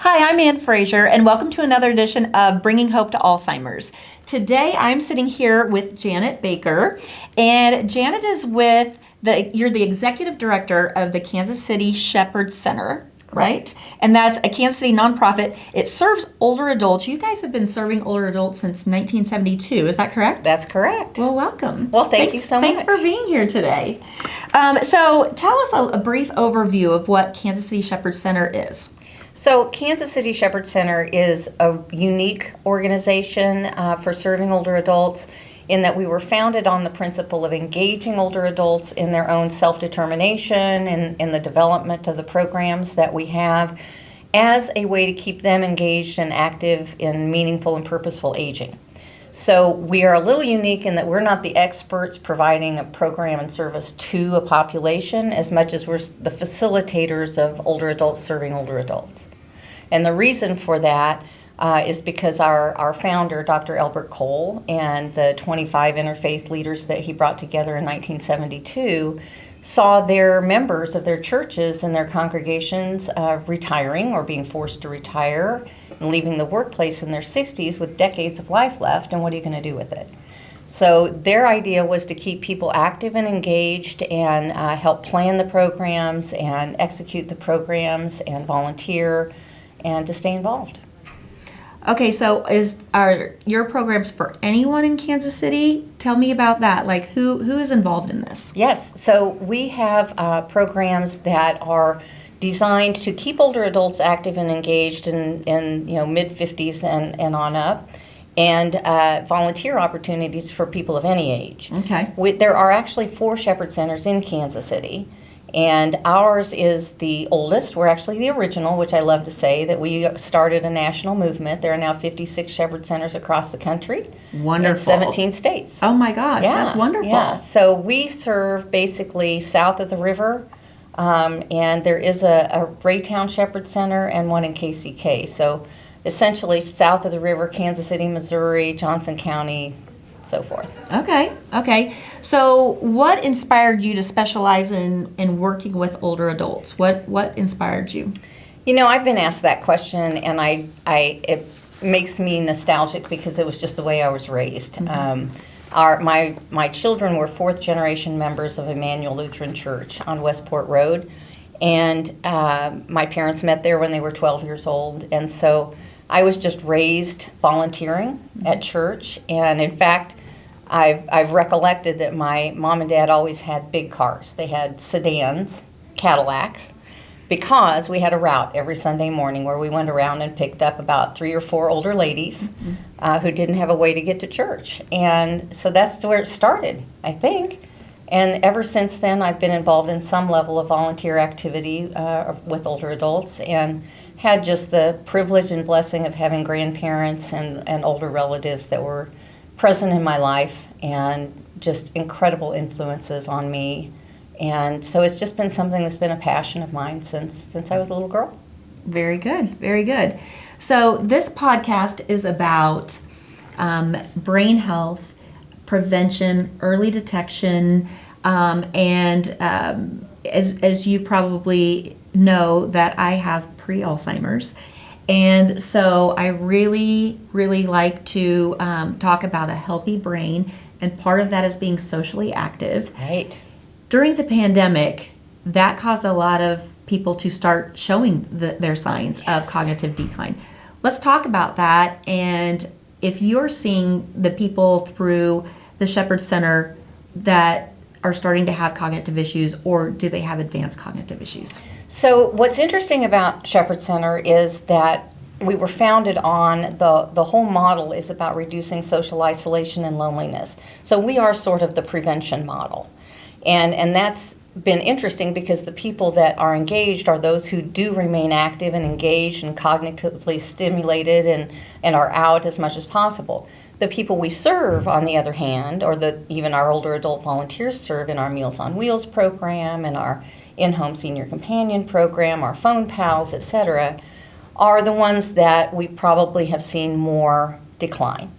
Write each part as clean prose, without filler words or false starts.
Hi, I'm Ann Fraser, and welcome to another edition of Bringing Hope to Alzheimer's. Today, I'm sitting here with Janet Baker, and Janet is you're the executive director of the Kansas City Shepherd Center, right? And that's a Kansas City nonprofit. It serves older adults. You guys have been serving older adults since 1972, is that correct? That's correct. Well, welcome. Well, thank you so much. Thanks for being here today. So tell us a brief overview of what Kansas City Shepherd Center is. So Kansas City Shepherd Center is a unique organization for serving older adults in that we were founded on the principle of engaging older adults in their own self-determination and in the development of the programs that we have as a way to keep them engaged and active in meaningful and purposeful aging. So we are a little unique in that we're not the experts providing a program and service to a population as much as we're the facilitators of older adults serving older adults. And the reason for that is because our founder, Dr. Elbert Cole, and the 25 interfaith leaders that he brought together in 1972 saw their members of their churches and their congregations retiring or being forced to retire and leaving the workplace in their 60s with decades of life left, and what are you going to do with it? So their idea was to keep people active and engaged and help plan the programs and execute the programs and volunteer and to stay involved. Okay, so are your programs for anyone in Kansas City? Tell me about that. Like, who is involved in this? Yes, so we have programs that are designed to keep older adults active and engaged in mid-50s and on up, and volunteer opportunities for people of any age. Okay. There are actually 4 Shepherd Centers in Kansas City. And ours is the oldest. We're actually the original, which I love to say, that we started a national movement. There are now 56 Shepherd Centers across the country. Wonderful. In 17 states. Oh my gosh, yeah, that's wonderful. Yeah, so we serve basically south of the river, and there is a Raytown Shepherd Center and one in KCK. So essentially south of the river, Kansas City, Missouri, Johnson County, so forth. Okay. So what inspired you to specialize in working with older adults? What inspired you? You know, I've been asked that question, and it makes me nostalgic because it was just the way I was raised. Mm-hmm. My children were 4th generation members of Emmanuel Lutheran Church on Westport Road, and my parents met there when they were 12 years old, and so I was just raised volunteering at church, and in fact, I've recollected that my mom and dad always had big cars. They had sedans, Cadillacs, because we had a route every Sunday morning where we went around and picked up about 3 or 4 older ladies who didn't have a way to get to church. And so that's where it started, I think. And ever since then, I've been involved in some level of volunteer activity with older adults and had just the privilege and blessing of having grandparents and older relatives that were present in my life and just incredible influences on me. And so it's just been something that's been a passion of mine since I was a little girl. Very good, very good. So this podcast is about brain health, prevention, early detection, and as you probably know that I have pre-Alzheimer's. And so I really, really like to talk about a healthy brain, and part of that is being socially active. Right. During the pandemic, that caused a lot of people to start showing their signs of cognitive decline. Let's talk about that, and if you're seeing the people through the Shepherd Center that are starting to have cognitive issues, or do they have advanced cognitive issues? So what's interesting about Shepherd Center is that we were founded on the whole model is about reducing social isolation and loneliness. So we are sort of the prevention model. And that's been interesting because the people that are engaged are those who do remain active and engaged and cognitively stimulated and are out as much as possible. The people we serve, on the other hand, or even our older adult volunteers serve in our Meals on Wheels program and our in-home senior companion program, our phone pals, etc., are the ones that we probably have seen more decline.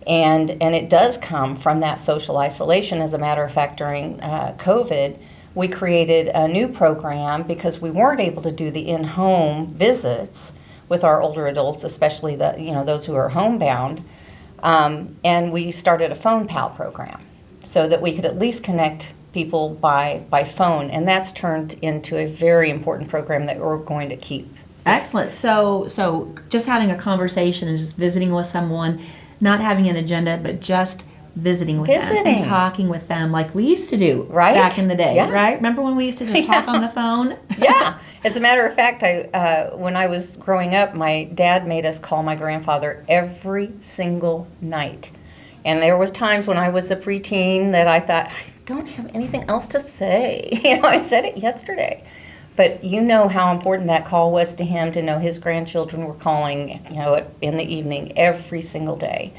And it does come from that social isolation. As a matter of fact, during COVID, we created a new program because we weren't able to do the in-home visits. with our older adults, especially those who are homebound. And we started a phone pal program so that we could at least connect people by phone, and that's turned into a very important program that we're going to keep. Excellent. So just having a conversation and just visiting with someone, not having an agenda, but just visiting with them and talking with them like we used to do back in the day, right? Remember when we used to just talk on the phone? Yeah. As a matter of fact, when I was growing up, my dad made us call my grandfather every single night. And there was times when I was a preteen that I thought, I don't have anything else to say. I said it yesterday. But you know how important that call was to him, to know his grandchildren were calling, in the evening every single day.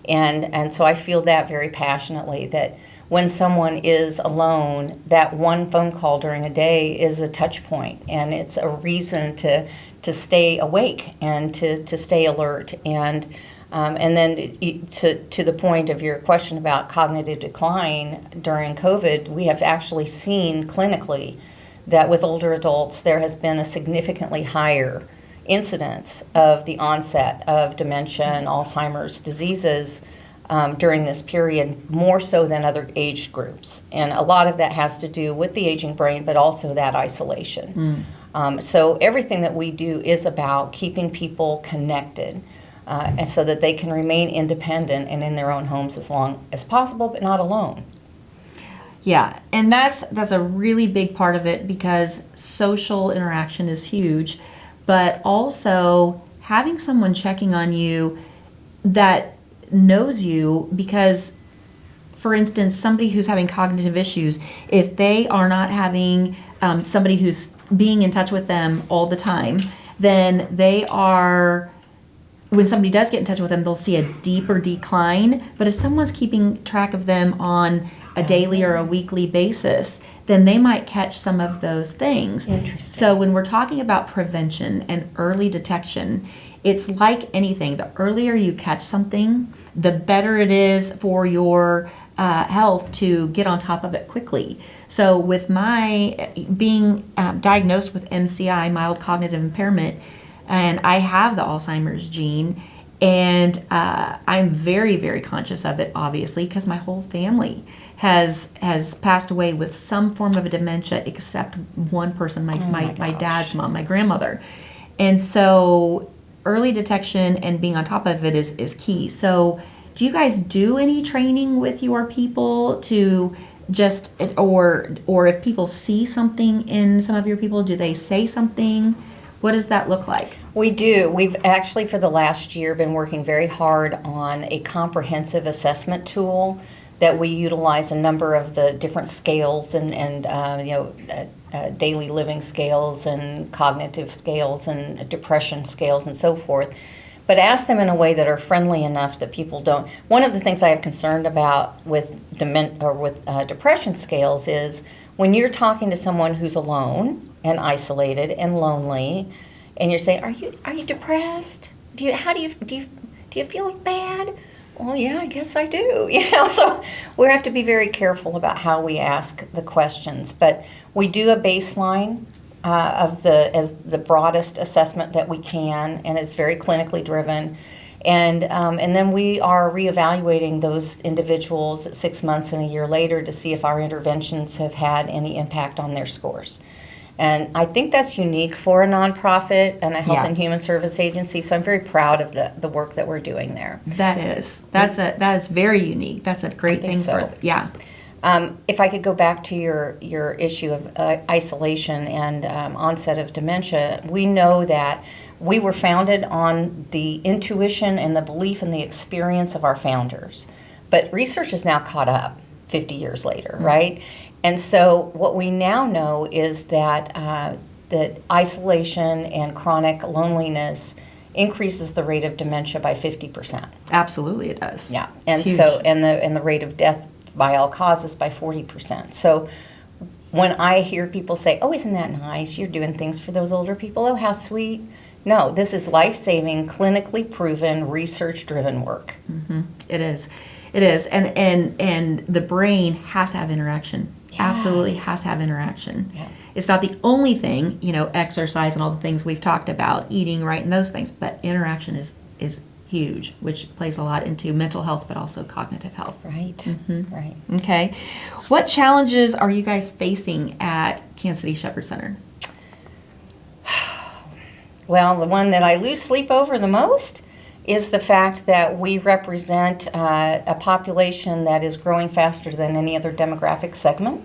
And so I feel that very passionately, that when someone is alone, that one phone call during a day is a touch point, and it's a reason to stay awake and to stay alert. And then to the point of your question about cognitive decline during COVID, we have actually seen clinically that with older adults there has been a significantly higher incidence of the onset of dementia and Alzheimer's diseases during this period, more so than other age groups. And a lot of that has to do with the aging brain, but also that isolation. So everything that we do is about keeping people connected, and so that they can remain independent and in their own homes as long as possible, but not alone. Yeah, and that's a really big part of it, because social interaction is huge, but also having someone checking on you that knows you, because, for instance, somebody who's having cognitive issues, if they are not having somebody who's being in touch with them all the time, then when somebody does get in touch with them, they'll see a deeper decline. But if someone's keeping track of them on a daily or a weekly basis, then they might catch some of those things. Interesting. So when we're talking about prevention and early detection, it's like anything. The earlier you catch something, the better it is for your health to get on top of it quickly. So with my being diagnosed with MCI, mild cognitive impairment, and I have the Alzheimer's gene, and I'm very, very conscious of it, obviously, because my whole family has passed away with some form of a dementia, except one person, my dad's mom, my grandmother. And so early detection and being on top of it is key. So do you guys do any training with your people to just, or if people see something in some of your people, do they say something? What does that look like? We do. We've actually, for the last year, been working very hard on a comprehensive assessment tool that we utilize a number of the different scales and daily living scales and cognitive scales and depression scales and so forth, but ask them in a way that are friendly enough that people don't. One of the things I have concerned about with depression scales is when you're talking to someone who's alone and isolated and lonely, and you're saying, "Are you depressed? Do you feel bad?" Well, yeah, I guess I do. So we have to be very careful about how we ask the questions. But we do a baseline as the broadest assessment that we can, and it's very clinically driven. And then we are reevaluating those individuals 6 months and a year later to see if our interventions have had any impact on their scores. And I think that's unique for a nonprofit and a health and human service agency. So I'm very proud of the work that we're doing there. That is very unique. That's a great thing so. If I could go back to your issue of isolation and onset of dementia, we know that we were founded on the intuition and the belief and the experience of our founders. But research is now caught up 50 years later, right? And so what we now know is that that isolation and chronic loneliness increases the rate of dementia by 50%. Absolutely, it does. Yeah, and so and the rate of death by all causes by 40%. So when I hear people say, "Oh, isn't that nice? You're doing things for those older people. Oh, how sweet." No, this is life-saving, clinically proven, research-driven work. Mm-hmm. It is. It is, and the brain has to have interaction. absolutely Yes. has to have interaction. Yeah. It's not the only thing, exercise and all the things we've talked about, eating right and those things, but interaction is huge, which plays a lot into mental health, but also cognitive health. Right. Right. Okay. What challenges are you guys facing at Kansas City Shepherd Center? Well, the one that I lose sleep over the most is the fact that we represent a population that is growing faster than any other demographic segment,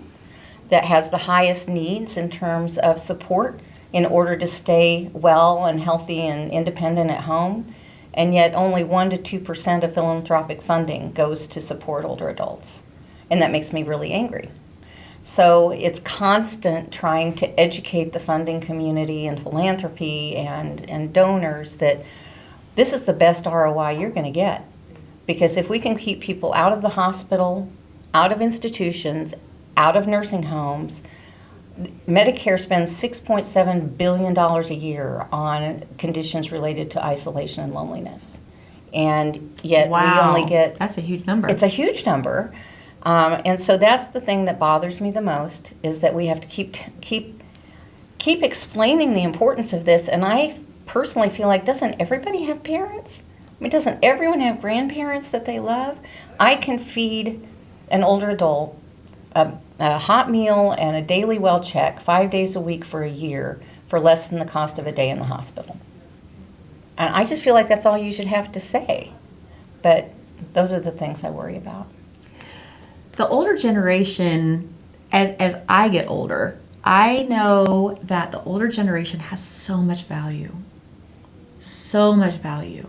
that has the highest needs in terms of support in order to stay well and healthy and independent at home, and yet only 1 to 2% of philanthropic funding goes to support older adults. And that makes me really angry. So it's constant trying to educate the funding community and philanthropy and donors that this is the best ROI you're going to get. Because if we can keep people out of the hospital, out of institutions, out of nursing homes, Medicare spends $6.7 billion a year on conditions related to isolation and loneliness. And yet we only get... That's a huge number. It's a huge number. And so that's the thing that bothers me the most, is that we have to keep explaining the importance of this. And I personally feel like, doesn't everybody have parents? I mean, doesn't everyone have grandparents that they love? I can feed an older adult a hot meal and a daily well check 5 days a week for a year for less than the cost of a day in the hospital. And I just feel like that's all you should have to say. But those are the things I worry about. The older generation, as I get older, I know that the older generation has so much value. So much value.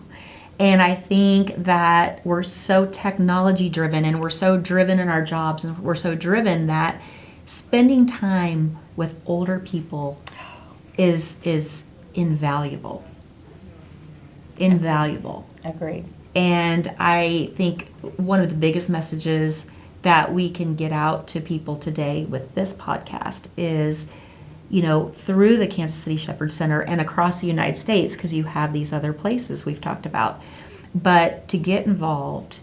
And I think that we're so technology driven, and we're so driven in our jobs, and we're so driven that spending time with older people is invaluable. Invaluable. Agreed. And I think one of the biggest messages that we can get out to people today with this podcast is, through the Kansas City Shepherd Center and across the United States, because you have these other places we've talked about, but to get involved,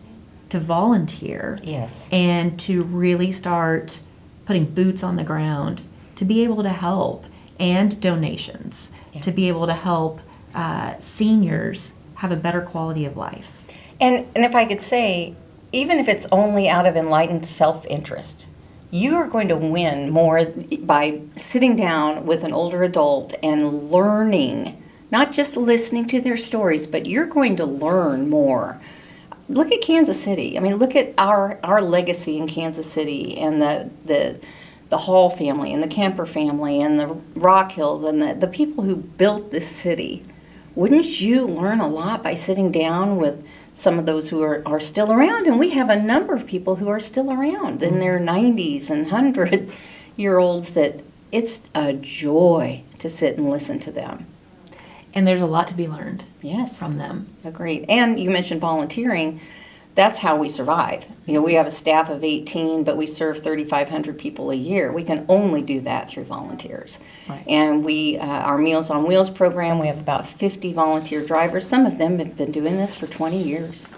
to volunteer, Yes. and to really start putting boots on the ground, to be able to help, and donations, to be able to help seniors have a better quality of life. And if I could say, even if it's only out of enlightened self-interest, you are going to win more by sitting down with an older adult and learning, not just listening to their stories, but you're going to learn more. Look at Kansas City. I mean, look at our legacy in Kansas City, and the Hall family and the Kemper family and the Rock Hills and the people who built this city. Wouldn't you learn a lot by sitting down with some of those who are still around? And we have a number of people who are still around in their 90s and 100-year-olds that it's a joy to sit and listen to them. And there's a lot to be learned Yes. from them. Agreed. And you mentioned volunteering. That's how we survive. We have a staff of 18, but we serve 3,500 people a year. We can only do that through volunteers. Right. And our Meals on Wheels program, we have about 50 volunteer drivers. Some of them have been doing this for 20 years.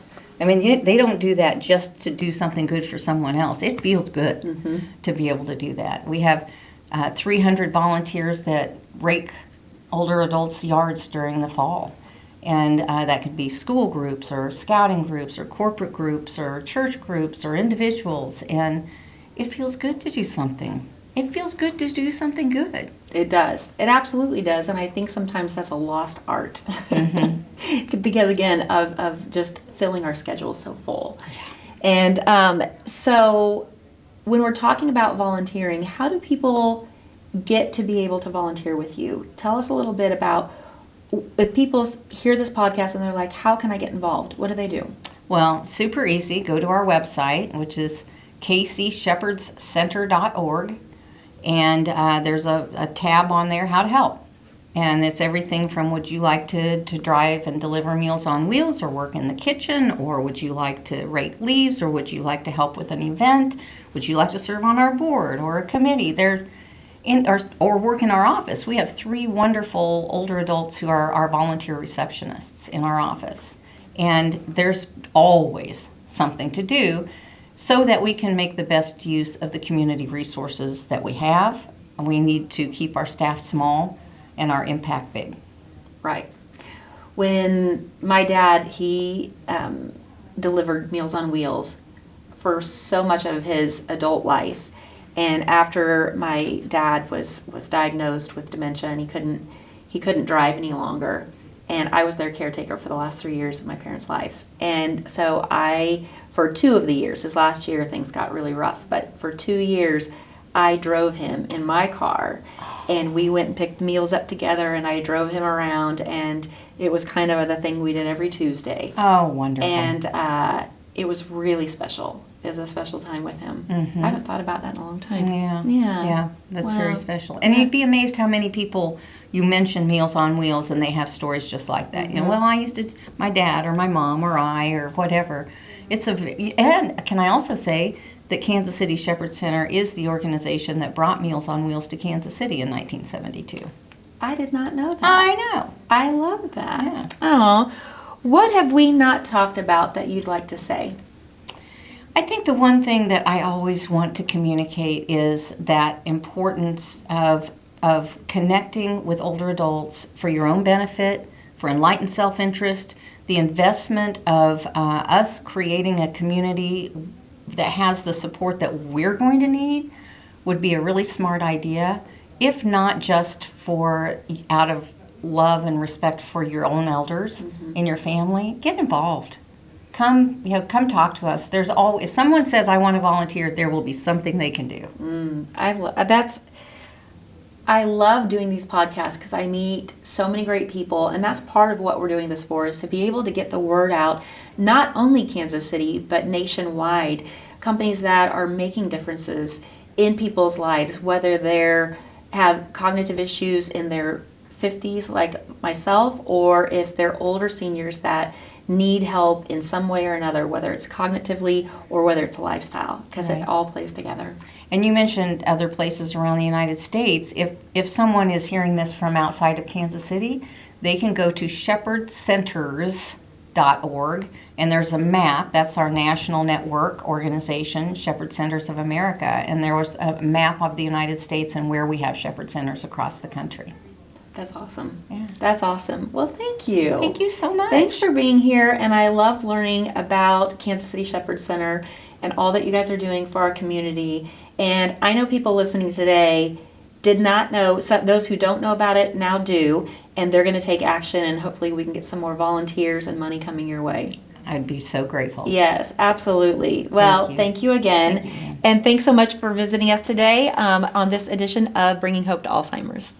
I mean, they don't do that just to do something good for someone else. It feels good to be able to do that. We have 300 volunteers that rake older adults' yards during the fall. And that could be school groups or scouting groups or corporate groups or church groups or individuals. And it feels good to do something. It feels good to do something good. It does. It absolutely does. And I think sometimes that's a lost art. Because, again, of just filling our schedule so full. And so when we're talking about volunteering, how do people get to be able to volunteer with you? Tell us a little bit about, if people hear this podcast and they're like, how can I get involved? What do they do? Well, super easy. Go to our website, which is kcshepardscenter.org. And there's a tab on there, How to Help. And it's everything from, would you like to drive and deliver Meals on Wheels or work in the kitchen? Or would you like to rake leaves? Or would you like to help with an event? Would you like to serve on our board or a committee? Or work in our office. We have 3 wonderful older adults who are our volunteer receptionists in our office. And there's always something to do. so that we can make the best use of the community resources that we have. And we need to keep our staff small and our impact big. Right. When my dad, he delivered Meals on Wheels for so much of his adult life. And after my dad was diagnosed with dementia and he couldn't drive any longer, and I was their caretaker for the last 3 years of my parents' lives. And so for 2 of the years, his last year things got really rough, but for 2 years I drove him in my car, and we went and picked meals up together, and I drove him around, and it was kind of the thing we did every Tuesday. Oh, wonderful. And it was really special. It was a special time with him. I haven't thought about that in a long time. Yeah, that's very special. And you'd be amazed how many people you mention Meals on Wheels and they have stories just like that. You know, well, I used to, my dad or my mom or I or whatever. And can I also say that Kansas City Shepherd Center is the organization that brought Meals on Wheels to Kansas City in 1972. I did not know that. I know. I love that. Yeah. Oh, what have we not talked about that you'd like to say? I think the one thing that I always want to communicate is that importance of connecting with older adults for your own benefit, for enlightened self-interest, the investment of us creating a community that has the support that we're going to need would be a really smart idea, if not just out of love and respect for your own elders in your family. Get involved. Come talk to us. If someone says I want to volunteer, there will be something they can do. I love doing these podcasts because I meet so many great people, and that's part of what we're doing this for, is to be able to get the word out, not only Kansas City, but nationwide. Companies that are making differences in people's lives, whether they have cognitive issues in their 50s like myself, or if they're older seniors that need help in some way or another, whether it's cognitively or whether it's a lifestyle, because it all plays together. And you mentioned other places around the United States. If someone is hearing this from outside of Kansas City, they can go to shepherdcenters.org, and there's a map. That's our national network organization, Shepherd Centers of America, and there was a map of the United States and where we have shepherd centers across the country. That's awesome. Yeah. That's awesome. Well, thank you. Thank you so much. Thanks for being here, and I love learning about Kansas City Shepherd Center and all that you guys are doing for our community. And I know people listening today did not know, so those who don't know about it now do, and they're going to take action, and hopefully we can get some more volunteers and money coming your way. I'd be so grateful. Yes, absolutely. Well, thank you again. Thank you. And thanks so much for visiting us today on this edition of Bringing Hope to Alzheimer's.